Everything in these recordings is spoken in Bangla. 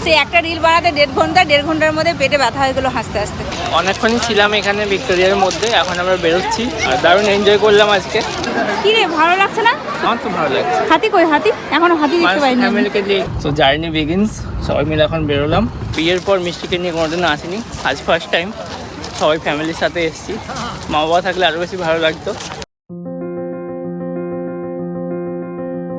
সেই একটা রিল বানাতে 1.5 ঘন্টার মধ্যে পেটে ব্যথা হয়ে গেলো হাসতে হাসতে। অনেকক্ষণই ছিলাম এখানে ভিক্টোরিয়ার মধ্যে, এখন আমরা বেরোচ্ছি আর দারুণ এনজয় করলাম আজকে। কি রে ভালো লাগছে না? আমার তো ভালো লাগছে। হাতি কই? হাতি এখনো হাতি দেখতে পাইনি। ফ্যামিলিকে নিয়ে সো জার্নি বিগিনস। সবাই মিলে এখন বেরোলাম। বিয়ের পর মিষ্টিকে নিয়ে কোনোদিন আসিনি, আজ ফার্স্ট টাইম সবাই ফ্যামিলির সাথে এসেছি। মা বাবা থাকলে আরও বেশি ভালো লাগতো।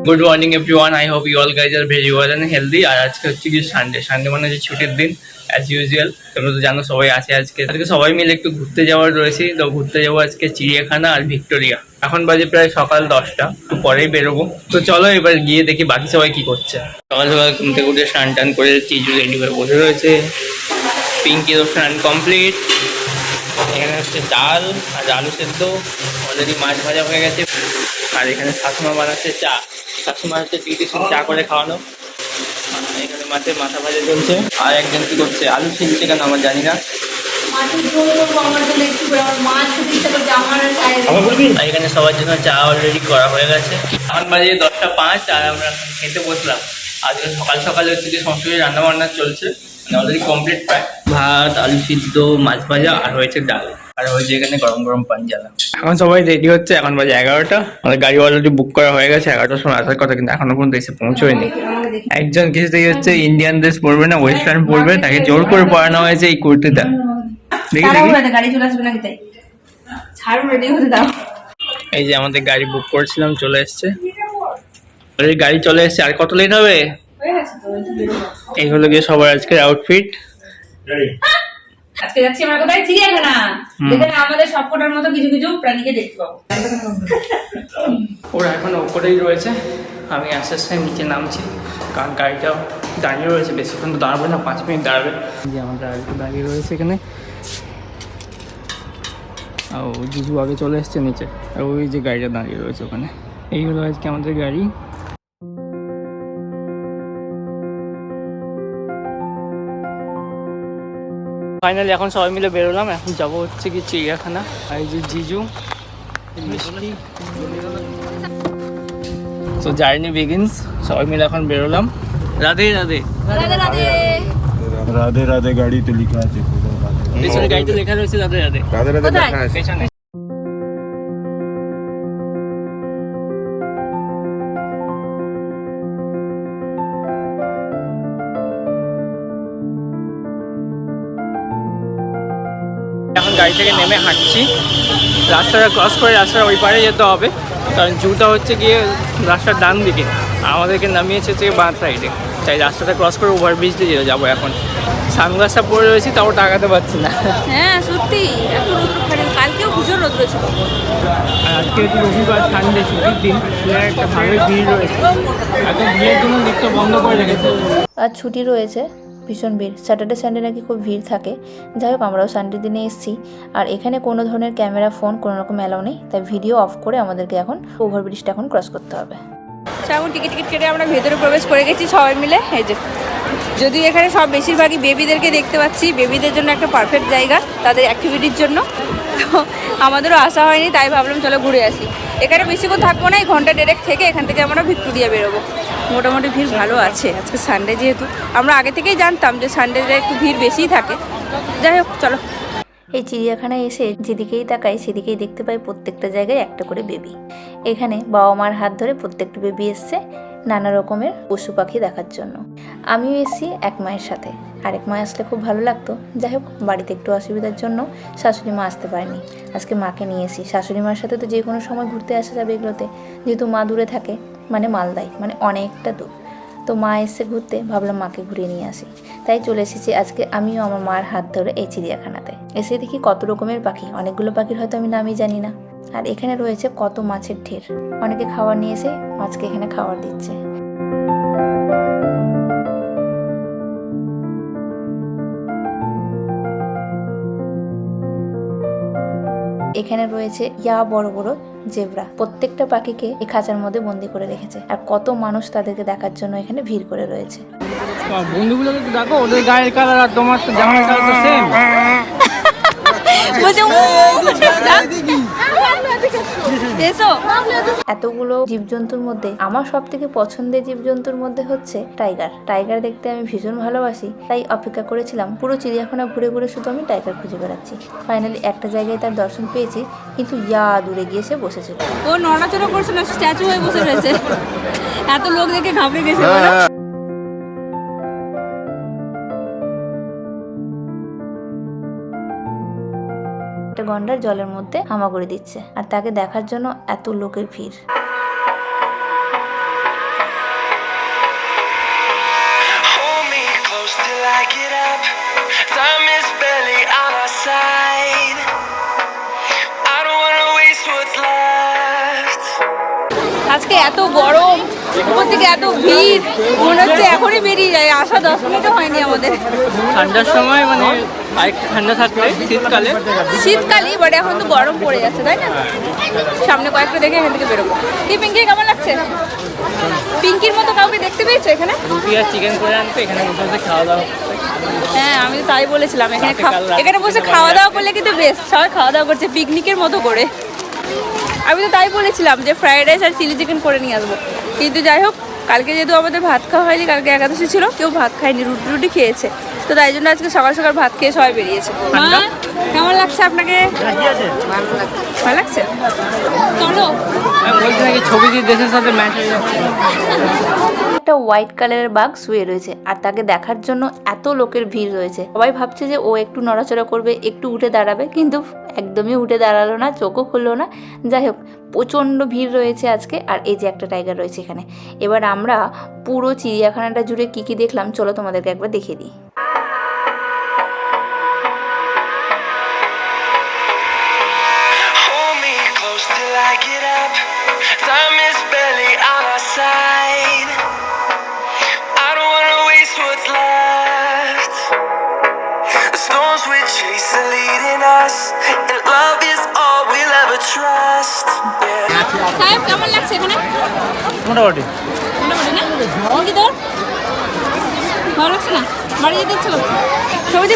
Good morning everyone, I hope you all guys are very well and healthy. আর আজকে হচ্ছে কি সানডে মানে যে ছুটির দিন অ্যাজ ইউজুয়াল। তোমরা তো জানো সবাই আছে আজকে সবাই মিলে একটু ঘুরতে যাওয়ার রয়েছে। তো ঘুরতে যাবো আজকে চিড়িয়াখানা আর ভিক্টোরিয়া। এখন বাজে প্রায় সকাল 10টা, একটু পরেই বেরোবো। তো চলো এবার গিয়ে দেখি বাকি সবাই কি করছে। সকাল সকাল ঘুম থেকে উঠে স্নান টান করে চিজু রেডি হয়ে বসে রয়েছে। পিঙ্কিরও স্নান কমপ্লিট। এখানে হচ্ছে ডাল আর আলু সেদ্ধ, অলরেডি মাছ ভাজা হয়ে গেছে। আর এখানে শাশুমা বানাচ্ছে চা। শাশুমা হচ্ছে টিউশন চা করে খাওয়ানো। এখানে মাছের মাথা ভাজা চলছে। আর একজন কি করছে, আলু ছিলছে কেন আমার জানি না। এখানে সবার জন্য চা অলরেডি করা হয়ে গেছে। এখন বাজে 10টা 5 আর আমরা খেতে বসলাম। আজকে সকাল সকাল হচ্ছে যে সমস্ত কিছু রান্না বান্না চলছে, অলরেডি কমপ্লিট প্রায়। ভাত, আলু সিদ্ধ, মাছ ভাজা আর হয়েছে ডাল। আর হয়েছে এখানে গরম গরম পাঞ্জালা। এখন সবাই রেডি হচ্ছে, এখন বাজে 11টা। আমাদের গাড়ি অলরেডি বুক করা হয়ে গেছে, 11টার সময় আসার কথা, কিন্তু এখনো পর্যন্ত এসে পৌঁছয়নি। একজন কিছুতেই হচ্ছে ইন্ডিয়ান ড্রেস পরবে না, ওয়েস্টার্ন পরবে, তাকে জোর করে পরানো হয়েছে এই কুর্তিটা। গাড়ি চলে আসবে নাকি তাই ছাড়ো, রেডি হতে দাও। এই যে আমাদের গাড়ি বুক করেছিলাম চলে এসছে, গাড়ি চলে এসছে। আর কত লেট হবে? এই হলো গিয়ে সবার আজকের আউটফিট। আজকে যাচ্ছি আমরা কোথায়? চিড়িয়াখানা, যেখানে আমাদের সবকটার মতো কিছু কিছু প্রাণীকে দেখতে পাবো। ওরা এখন ওপরেই রয়েছে, আমি আস্তে আস্তে নিচে নামছি, কারণ গাড়িটাও দাঁড়িয়ে রয়েছে। বেশিক্ষণ তো দাঁড়াবে না, 5 মিনিট দাঁড়াবে। যে আমার গাড়িটা দাঁড়িয়ে রয়েছে এখানে, আর জিজু আগে চলে এসছে নিচে, আর ওই যে গাড়িটা দাঁড়িয়ে রয়েছে ওখানে। এই হলো আজকে আমাদের গাড়ি। ফাইনালি এখন সবাই মিলে বেরোলাম, এখন যাবো হচ্ছে কি চিড়িয়াখানা। আর এই যে জিজু, মিষ্টি। তো জার্নি বিগিনস। সবাই মিলে এখন বেরোলাম। রাধে রাধে রাধে রাধে রাধে রাধে। গাড়িতে লেখা আছে, পেছনে গাড়িতে লেখা রয়েছে রাধে রাধে। রাধে রাধে লেখা আছে পেছনে। এখন গাড়ি থেকে নেমে হাঁটছি, রাস্তাটা ক্রস করে রাস্তার ওই পারে যেতে হবে, কারণ জুটা হচ্ছে গিয়ে রাস্তার ডান দিকে, আমাদেরকে নামিয়েছে হচ্ছে বাঁ সাইডে। তাই রাস্তাটা ক্রস করে ওভারব্রিজ দিয়ে যাবো। এখন সানগ্লাসটা পরে রয়েছি, তাও টাকাতে পারছি না। হ্যাঁ সত্যি এত রোদ্র খাটে, কালকেও ভীষণ রোদ্র ছিল। আর আজকে একটু রবিবার, সানডে ছুটির দিন, একটা ভালোই ভিড় রয়েছে। এখন ভিড়ের জন্য লিফটটা বন্ধ করে রেখেছে। আর ছুটি রয়েছে, ভীষণ ভিড়। স্যাটারডে সানডে নাকি খুব ভিড় থাকে। যাই হোক আমরাও সানডে দিনে এসেছি। আর এখানে কোনো ধরনের ক্যামেরা, ফোন কোনো রকম অ্যালাউ নেই, তাই ভিডিও অফ করে আমাদেরকে এখন ওভারব্রিজটা এখন ক্রস করতে হবে। এখন টিকিট কেটে আমরা ভেতরে প্রবেশ করে গেছি সবাই মিলে। এই যে যদি এখানে সব বেশিরভাগই বেবিদেরকে দেখতে পাচ্ছি, বেবিদের জন্য একটা পারফেক্ট জায়গা তাদের অ্যাক্টিভিটির জন্য। তো আমাদেরও আসা হয়নি, তাই ভাবলাম চলো ঘুরে আসি। এখানে বেশিক্ষণ থাকবো না, এই ঘন্টা দেড়েক থেকে এখান থেকে আমরা ভিক্টোরিয়া বেরোবো। মোটামুটি ভিড় ভালো আছে আজকে সানডে, যেহেতু আমরা আগে থেকেই জানতাম যে সানডেতে একটু ভিড় বেশিই থাকে। যাই হোক চলো। এই চিড়িয়াখানায় এসে যেদিকেই তাকাই সেদিকেই দেখতে পাই প্রত্যেকটা জায়গায় একটা করে বেবি। এখানে বাবা মার হাত ধরে প্রত্যেকটা বেবি এসছে নানা রকমের পশু পাখি দেখার জন্য। আমিও এসেছি এক মায়ের সাথে, আরেক মা আসলে খুব ভালো লাগতো। যাই হোক বাড়িতে একটু অসুবিধার জন্য শাশুড়ি মা আসতে পারেনি, আজকে মাকে নিয়ে এসি। শাশুড়ি মার সাথে তো যে কোনো সময় ঘুরতে আসা যাবে এগুলোতে, যেহেতু মা দূরে থাকে, মানে মালদায়, মানে অনেকটা দূর। তো মা এসে ঘুরতে, ভাবলাম মাকে ঘুরিয়ে নিয়ে আসি, তাই চলে এসেছি আজকে আমিও আমার মার হাত ধরে এই চিড়িয়াখানাতে। এসে দেখি কত রকমের পাখি, অনেকগুলো পাখির হয়তো আমি নামই জানি না। আর এখানে রয়েছে কত মাছের ঢের, অনেকে খাবার নিয়ে এসে মাছকে এখানে খাবার দিচ্ছে। এখানে রয়েছে বড় বড় জেব্রা, প্রত্যেকটা পাখিকে এই খাঁচার মধ্যে বন্দি করে রেখেছে। আর কত মানুষ তাদেরকে দেখার জন্য এখানে ভিড় করে রয়েছে। বন্ধুগুলোকে একটু দেখো, ওদের গায়ের কালার আর তোমার জামার কালার তো সেম। বলছে এসো। এতগুলো জীবজন্তুর মধ্যে আমার সব থেকে পছন্দের জীবজন্তুর মধ্যে হচ্ছে টাইগার। টাইগার দেখতে আমি ভীষণ ভালোবাসি, তাই অপেক্ষা করেছিলাম পুরো চিড়িয়াখানা ঘুরে ঘুরে শুধু আমি টাইগার খুঁজে বেড়াচ্ছি। ফাইনালি একটা জায়গায় তার দর্শন পেয়েছি, কিন্তু দূরে গিয়ে সে বসেছিল। ও নড়াচড়া করছে না, স্ট্যাচু হয়ে বসে রয়েছে। এত লোক দেখে ঘাবড়ে গেছে বলো। একটা গন্ডার জলের মধ্যে হামাগুড়ি দিচ্ছে, আর তাকে দেখার জন্য এত লোকের ভিড়। Hold me close till I get up. Time is barely on our side. I don't wanna waste what's left. আজকে এত গরম, উপর থেকে এত ভিড়, মনে হচ্ছে এখনই বেরিয়ে যায়। আসা 10 মিনিটও হয়নি আমাদের। ঠান্ডার সময় মানে আরেকটু ঠান্ডা থাকলে শীতকালই, বাট এখন তো গরম পড়ে যাচ্ছে, তাই না? সামনে কয়েকটা দেখে এখান থেকে বেরোবো। কি পিঙ্কি, কেমন লাগছে? পিঙ্কির মতো কাউকে দেখতে পেয়েছো এখানে? রুটি আর চিকেন করে আনতে এখানে বসে খাওয়া দাওয়া। হ্যাঁ, আমি তো তাই বলেছিলাম, এখানে বসে খাওয়া দাওয়া করলে কিন্তু বেস্ট। সবাই খাওয়া দাওয়া করছে পিকনিকের মতো করে। আমি তো তাই বলেছিলাম যে ফ্রাইড রাইস আর চিলি চিকেন করে নিয়ে আসবো, কিন্তু যাই হোক, কালকে যেহেতু আমাদের ভাত খাওয়া হয়নি, কালকে একাদশী ছিল, কেউ ভাত খায়নি, রুটি খেয়েছে, তো তাই জন্য আজকে সকাল সকাল ভাত খেয়ে সবাই বেরিয়েছে। মা, কেমন লাগছে আপনাকে? ভালো লাগছে? চলো। বলছি নাকি ছবি দিয়ে দেশের সাথে ম্যাচ হয়ে যাচ্ছে। একটা হোয়াইট কালারের বাঘ শুয়ে রয়েছে, আর তাকে দেখার জন্য এত লোকের ভিড় রয়েছে। সবাই ভাবছে যে ও একটু নড়াচড়া করবে, একটু উঠে দাঁড়াবে, কিন্তু একদমই উঠে দাঁড়ালো না, চোখও খুললো না। যাই হোক, প্রচণ্ড ভিড় রয়েছে আজকে। আর এই যে একটা টাইগার রয়েছে এখানে। এবার আমরা পুরো চিড়িয়াখানাটা জুড়ে কি কি দেখলাম চলো তোমাদেরকে একবার দেখিয়ে দিই। Hold me close till I get up. Time is barely on our side. I don't wanna waste what's left. The storms we chase are leading us, and love is all we'll ever trust. Yeah. সাহেব, কেমন লাগছে এখানে? মোটামুটি মোটামুটি না? পিঙ্কি তোর ভালো লাগছে না? বাড়ি যেতে ইচ্ছে করছে? সবজি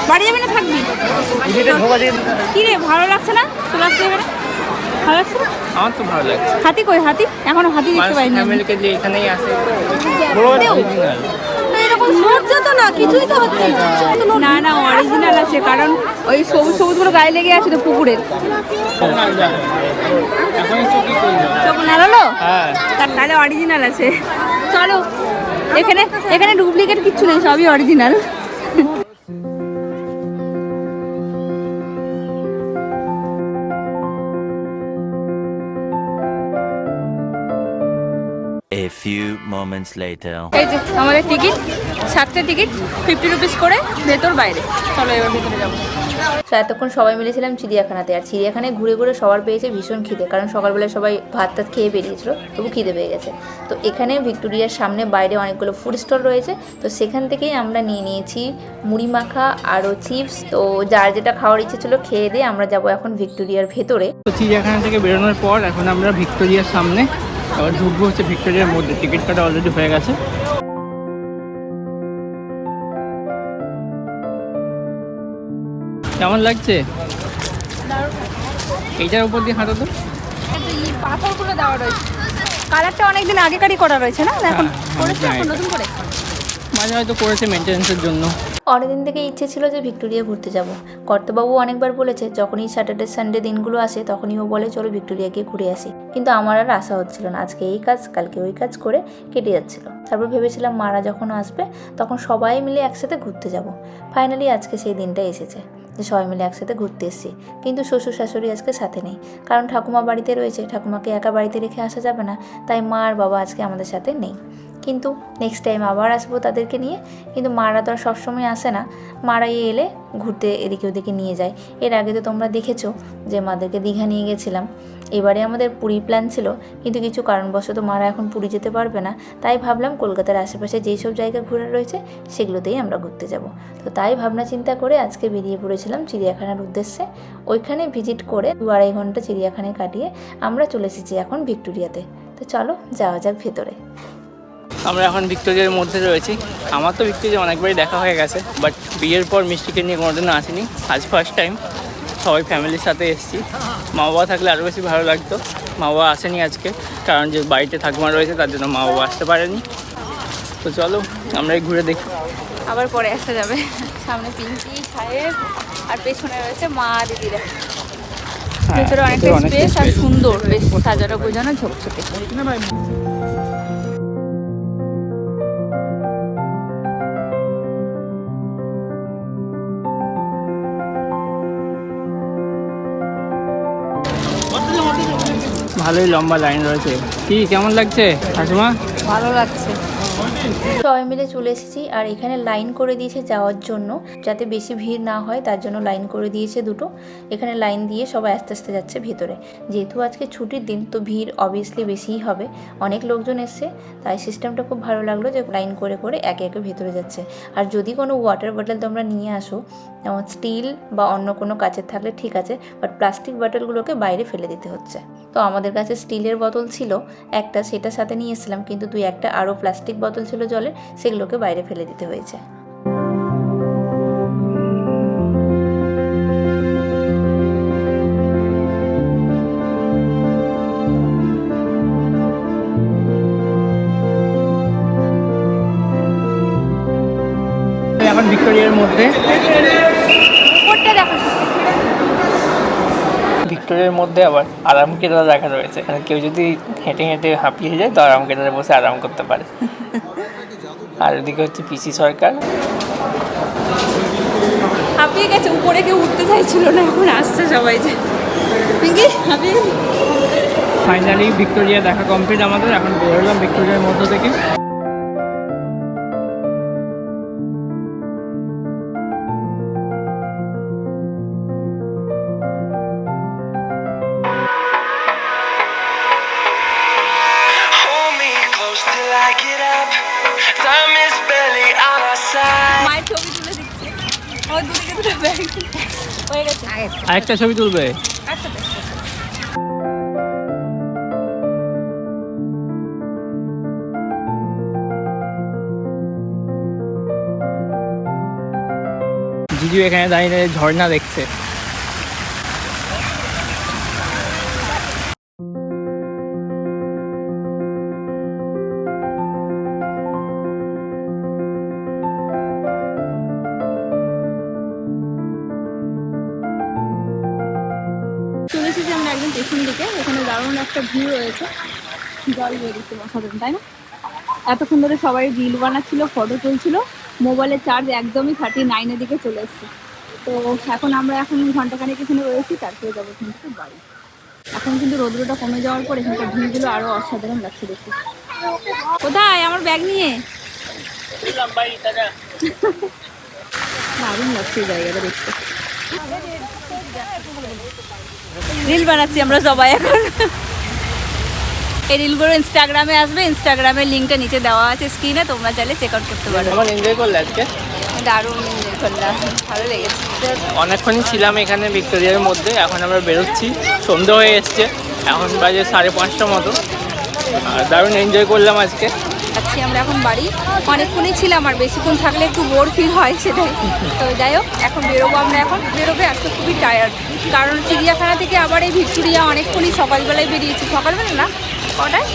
বাড়ি যাবে না, থাকবি? কি রে, ভালো লাগছে না? চলে আসতে হবে না? ভালো লাগছে না? আমার তো ভালো লাগছে। হাতি কই? হাতি এখনো হাতি দেখতে পাইনি আমি। ফ্যামিলিকে দিয়ে এখানেই আসে। এরকম সূর্য তো না, কিছুই তো হচ্ছে না। না, অরিজিনাল আছে, কারণ ওই সবুজ সবুজগুলো গায়ে লেগে আছে তো পুকুরের। এখন কি করবো? চোখ নাড়ালো? হ্যাঁ, তাহলে অরিজিনাল আছে। চলো, এখানে ডুপ্লিকেট কিচ্ছু নেই, সবই original. A few moments later. এই যে আমাদের টিকিট, 7টে টিকিট, 50 রুপিস করে, ভেতর বাইরে। চলো এবার ভেতরে যাবো। তো এতক্ষণ সবাই মিলেছিলাম চিড়িয়াখানাতে, আর চিড়িয়াখানায় ঘুরে ঘুরে সবার পেয়েছে ভীষণ খিদে, কারণ সকালবেলায় সবাই ভাত টাত খেয়ে বেরিয়েছিল, তবু খিদে পেয়ে গেছে। তো এখানে ভিক্টোরিয়ার সামনে বাইরে অনেকগুলো ফুড স্টল রয়েছে, তো সেখান থেকেই আমরা নিয়ে নিয়েছি মুড়ি মাখা আরও চিপস। তো যার যেটা খাওয়ার ইচ্ছে ছিল খেয়ে দিয়ে আমরা যাবো এখন ভিক্টোরিয়ার ভেতরে। তো চিড়িয়াখানা থেকে বেরোনোর পর এখন আমরা ভিক্টোরিয়ার সামনে আবার ঢুকবো হচ্ছে ভিক্টোরিয়ার মধ্যে। টিকিট কাটা অলরেডি হয়ে গেছে। কেমন লাগছে? এইটার উপর দিয়ে হাঁটো তো। পাথরগুলো দেওয়া রয়েছে, কালারটা অনেকদিন আগেকারই করা রয়েছে না, এখন করেছে এখন নতুন করে। মাঝে হয়তো করেছে মেনটেন্যান্সের জন্য। অনেকদিন থেকে ইচ্ছে ছিল যে ভিক্টোরিয়া ঘুরতে যাব। কর্তাবাবু অনেকবার বলেছে যখনই স্যাটারডে সানডে দিনগুলো আসে তখনই ও বলে চলো ভিক্টোরিয়া গিয়ে ঘুরে আসি, কিন্তু আমার আর আশা হচ্ছিল না। আজকে এই কাজ কালকে ওই কাজ করে কেটে যাচ্ছিল। তারপর ভেবেছিলাম মারা যখন আসবে তখন সবাই মিলে একসাথে ঘুরতে যাব। ফাইনালি আজকে সেই দিনটা এসেছে যে সবাই মিলে একসাথে ঘুরতে এসেছি, কিন্তু শ্বশুর শাশুড়ি আজকে সাথে নেই, কারণ ঠাকুমা বাড়িতে রয়েছে। ঠাকুমাকে একা বাড়িতে রেখে আসা যাবে না, তাই মা আর বাবা আজকে আমাদের সাথে নেই। কিন্তু নেক্সট টাইম আবার আসবো তাদেরকে নিয়ে, কিন্তু মারা তো আর সবসময় আসে না। মারা এলে ঘুরতে এদিকে ওদিকে নিয়ে যায়। এর আগে তো তোমরা দেখেছো যে মাদেরকে দীঘা নিয়ে গেছিলাম। এবারে আমাদের পুরী প্ল্যান ছিল, কিন্তু কিছু কারণবশত মারা এখন পুরী যেতে পারবে না, তাই ভাবলাম কলকাতার আশেপাশে যেই সব জায়গা ঘোরার রয়েছে সেগুলোতেই আমরা ঘুরতে যাব। তো তাই ভাবনা চিন্তা করে আজকে বেরিয়ে পড়েছিলাম চিড়িয়াখানার উদ্দেশ্যে। ওইখানে ভিজিট করে 2-2.5 ঘন্টা চিড়িয়াখানায় কাটিয়ে আমরা চলে এসেছি এখন ভিক্টোরিয়াতে। তো চলো যাওয়া যাক ভেতরে। আমরা এখন ভিক্টোরিয়ার মধ্যে রয়েছি। আমার তো ভিক্টোরিয়া অনেকবারই দেখা হয়ে গেছে, বাট বিয়ের পর মিষ্টিকে নিয়ে কোনোদিনও আসিনি, আজ ফার্স্ট টাইম। সবাই ফ্যামিলির সাথে এসেছি। মা বাবা থাকলে আরও বেশি ভালো লাগতো। মা বাবা আসেনি আজকে, কারণ যে বাড়িতে ঠাকুমা রয়েছে তার জন্য মা বাবা আসতে পারেনি। তো চলো আমরাই ঘুরে দেখি। আবার পরে আসা যাবে। সামনে পিঙ্কি সাহেব আর পেছনে রয়েছে মা দিদিরা। ভেতরে অনেকটা স্পেস আর সুন্দর, বেশ সাজানো গোজানো ঝকঝকে। ভালোই লম্বা লাইন রয়েছে। কি কেমন লাগছে ঠাকুমা? ভালো লাগছে। সবাই মিলে চলে এসেছি আর এখানে লাইন করে দিয়েছে যাওয়ার জন্য, যাতে বেশি ভিড় না হয় তার জন্য লাইন করে দিয়েছে দুটো। এখানে লাইন দিয়ে সবাই আস্তে আস্তে যাচ্ছে ভেতরে। যেহেতু আজকে ছুটির দিন তো ভিড় অবভিয়াসলি বেশিই হবে, অনেক লোকজন এসছে, তাই সিস্টেমটা খুব ভালো লাগলো যে লাইন করে করে একে একে ভেতরে যাচ্ছে। আর যদি কোনো ওয়াটার বটল তোমরা নিয়ে আসো, যেমন স্টিল বা অন্য কোনো কাচের থাকলে ঠিক আছে, বাট প্লাস্টিক বটলগুলোকে বাইরে ফেলে দিতে হচ্ছে। তো আমাদের কাছে স্টিলের বোতল ছিল একটা, সেটার সাথে নিয়ে এসেছিলাম, কিন্তু দুই একটা আরও প্লাস্টিক বোতল ছিল জলের, সেগুলোকে বাইরে ফেলে দিতে হয়েছে। এখন ভিক্টোরিয়ার মধ্যে, উপরটা দেখো। ভিক্টোরিয়ার মধ্যে আবার আরাম কেদারা রাখা রয়েছে। এখানে কেউ যদি হেঁটে হেঁটে হাঁপিয়ে যায় তো আরাম কেদারে বসে আরাম করতে পারে। আর ওদিকে হচ্ছে পিসি সরকার। হাঁপিয়ে গেছে, উপরে কেউ উঠতে চাইছিল না, এখন আসছে সবাই। যে পিঙ্কি হাঁপিয়ে গেছে। ফাইনালি ভিক্টোরিয়া দেখা কমপ্লিট আমাদের। এখন বেরোলাম ভিক্টোরিয়ার মধ্য থেকে। Hold me close till I get up. Time is barely on our side. মায়ের ছবি তুলে দিচ্ছে। আমার দুদিকে দুটো ব্যাগ হয়ে গেছে। আরেকটা ছবি তুলবে? আচ্ছা বেশ। জিজু এখানে দাঁড়িয়ে দাঁড়িয়ে ঝর্ণা দেখছে। চলে এসেছি আমরা একদম পেছন দিকে। এখানে দারুণ একটা ভিউ রয়েছে, জল বেরিয়েছে অসাধারণ, তাই না? এতক্ষণ ধরে সবাই রিল বানাচ্ছিল, ফটো তুলছিল, মোবাইলের চার্জ একদমই 39-এর দিকে চলে এসছে। তো এখন আমরা ঘন্টাখানেক এখানে রয়েছি, তারপরে যাবো কিন্তু বাড়ি। এখন কিন্তু রোদ্রটা কমে যাওয়ার পর এখানকার ভিউগুলো আরও অসাধারণ লাগছে দেখতে। কোথায় আমার ব্যাগ নিয়ে? দারুণ লাগছে এই জায়গাটা দেখতে। রিল বানাচ্ছি আমরা সবাই এখন। এই রিলগুলো ইনস্টাগ্রামে আসবে, ইনস্টাগ্রামের লিঙ্কটা নিচে দেওয়া আছে স্ক্রিনে, তোমরা চাইলে চেক আউট করতে পারো। আমার এনজয় করলে আজকে দারুণ এনজয় করলাম, ভালো লেগেছে। অনেকক্ষণই ছিলাম এখানে ভিক্টোরিয়ার মধ্যে। এখন আমরা বেরোচ্ছি, সন্ধ্যে হয়ে এসছে, এখন বাজে 5:30 মতো। আর দারুণ এনজয় করলাম আজকে। যাচ্ছি আমরা এখন বাড়ি। অনেকক্ষণই ছিলাম, আর বেশিক্ষণ থাকলে একটু বোর ফিল হয়, সেটাই। তো যাই হোক, এখন বেরোবো আমরা। এখন বেরোবে, আজকে খুবই টায়ার্ড, কারণ চিড়িয়াখানা থেকে আবার এই ভিক্টোরিয়া অনেকক্ষণই সকালবেলায় বেরিয়েছি। সকালবেলা না, কটায়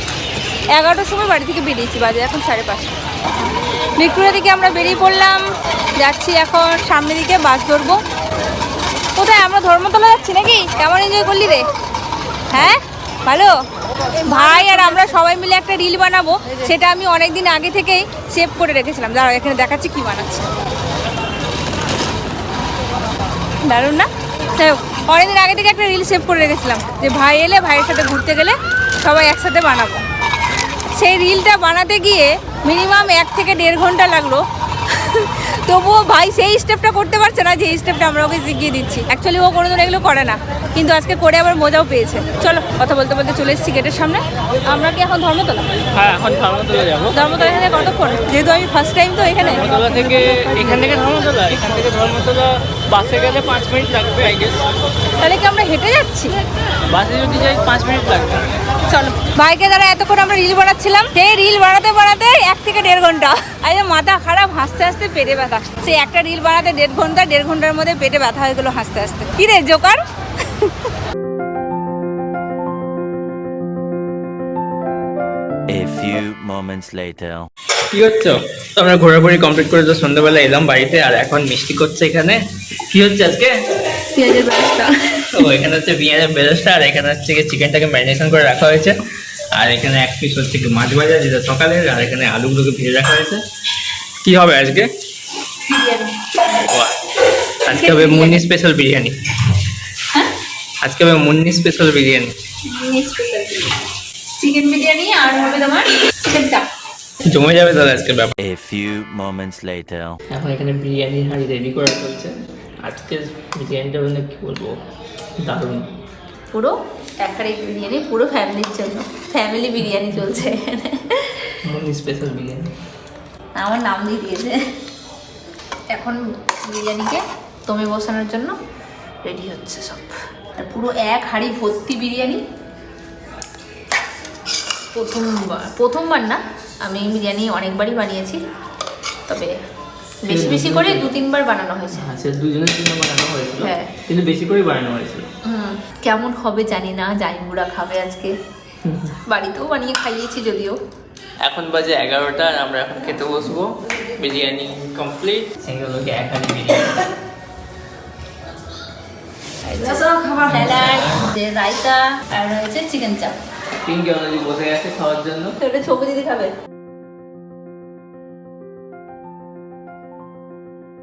11টার সময় বাড়ি থেকে বেরিয়েছি, বাজে এখন 5:30। ভিক্টোরিয়া থেকে আমরা বেরিয়ে পড়লাম, যাচ্ছি এখন সামনের দিকে, বাস ধরবো। কোথায়? আমরা ধর্মতলা যাচ্ছি নাকি? কেমন এনজয় করলি রে? হ্যাঁ ভালো ভাই। আর আমরা সবাই মিলে একটা রিল বানাবো, সেটা আমি অনেক দিন আগে থেকেই সেভ করে রেখেছিলাম। দাঁড়াও, এখানে দেখাচ্ছি কি বানাচ্ছি। দারুণ না? অনেকদিন আগে থেকে একটা রিল সেভ করে রেখেছিলাম, যে ভাই এলে ভাইয়ের সাথে ঘুরতে গেলে সবাই একসাথে বানাবো। সেই রিলটা বানাতে গিয়ে মিনিমাম 1 থেকে 1.5 ঘন্টা লাগলো। তবুও ভাই সেই স্টেপটা করতে পারছে না, যে স্টেপটা আমরা ওকে শিখিয়ে দিচ্ছি। অ্যাকচুয়ালি ও কোনোদিন এগুলো করে না, কিন্তু আজকে করে আবার মজাও পেয়েছে। চলো, কথা বলতে বলতে চলে এসেছি গেটের সামনে। আমরা কি এখন ধর্মতলা? হ্যাঁ, এখন ধর্মতলা যাবো। ধর্মতলা এখানে কতক্ষণ? যেহেতু আমি ফার্স্ট টাইম তো এখানে। ধর্মতলা থেকে এখান থেকে ধর্মতলা বাসে গেলে 5 মিনিট লাগবে আই গেস। তাহলে কি আমরা হেঁটে যাচ্ছি? বাসে যদি যাই 5 মিনিট লাগবে। চলো, ভাইকে দ্বারা এতক্ষণ আমরা রিল বানাচ্ছিলাম, সেই রিল বানাতে বানাতে 1 থেকে 1.5 ঘন্টা। আরে মাথা খারাপ, হাসতে হাসতে পেটে ব্যথা। সেই একটা রিল বানাতে 1.5 ঘন্টার মধ্যে পেটে ব্যথা হয়ে গেলো হাসতে হাসতে। কি রে Joker? A few moments later. কি হচ্ছে? তো আমরা ঘোরাঘুরি কমপ্লিট করে তো সন্ধ্যাবেলা এলাম বাড়িতে, আর এখন মিষ্টি করছে এখানে। কি হচ্ছে আজকে? পেঁয়াজের ব্যবস্থা। ও এখানে হচ্ছে পেঁয়াজের বেরেস্তা, আর এখানে হচ্ছে চিকেনটাকে ম্যারিনেশন করে রাখা হয়েছে, আর এখানে এক পিস হচ্ছে কি মাছ ভাজা যেটা সকালের, আর এখানে আলুগুলোকে ভেজে রাখা হয়েছে। কি হবে আজকে? বাহ, আজকে হবে মুন্নি স্পেশাল বিরিয়ানি। আজকে হবে মুন্নি স্পেশাল বিরিয়ানি। চিকেন বিরিয়ানি আর হবে তোমার চিকেন চাপ। জমে যাবে তাহলে আজকের ব্যাপার। A few moments later. এখন এখানে বিরিয়ানি হাঁড়ি রেডি করা চলছে। আজকে বিরিয়ানিটা মানে কি বলবো, দারুণ। পুরো একটা বিরিয়ানি পুরো ফ্যামিলির জন্য, ফ্যামিলি বিরিয়ানি চলছে এখানে। মুন্নি স্পেশাল বিরিয়ানি আমার নাম দিয়ে দিয়েছে। এখন বিরিয়ানিকে দমে বসানোর জন্য রেডি হচ্ছে সব। আর পুরো এক হাঁড়ি ভর্তি বিরিয়ানি। প্রথমবার না, আমি বিরিয়ানি অনেকবারই বানিয়েছি, তবে বেশি বেশি করে 2-3 বার বানানো হয়েছে। আচ্ছা, দুজনের জন্য বানানো হয়েছিল, হ্যাঁ। কিন্তু বেশি করে বানানো হয়েছিল। কেমন হবে জানি না, জাইমুরা খাবে আজকে। বাড়িতেও বানিয়ে খাইয়েছি যদিও। এখন বাজে 11টা, আর আমরা এখন খেতে বসবো। বিরিয়ানি কমপ্লিট, সেগুলোকে এক হাঁড়ি বিরিয়ানি। খাবার রায়তা আর রয়েছে চিকেন চাপ। পিঙ্কি অলরেডি বসে গেছে খাওয়ার জন্য। তো ওটা ছবি দিদি খাবে।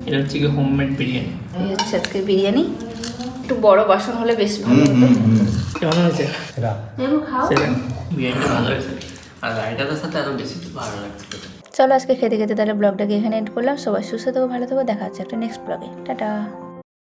এটা হচ্ছে কি হোমমেড বিরিয়ানি। এই হচ্ছে আজকে বিরিয়ানি। একটু বড় বাসন হলে বেশ ভালো হতো। কেমন হয়েছে? দেখো খাও। সেটা বিরিয়ানি ভালো হয়েছে, আর রায়তাটার সাথে আরো বেশি ভালো লাগছে। চলো আজকে খেতে খেতে তাহলে ব্লগটাকে এখানে এন্ড করলাম। সবাই সুস্থ থাকো, ভালো থাকো, দেখা হচ্ছে একটা নেক্সট ব্লগে। টাটা।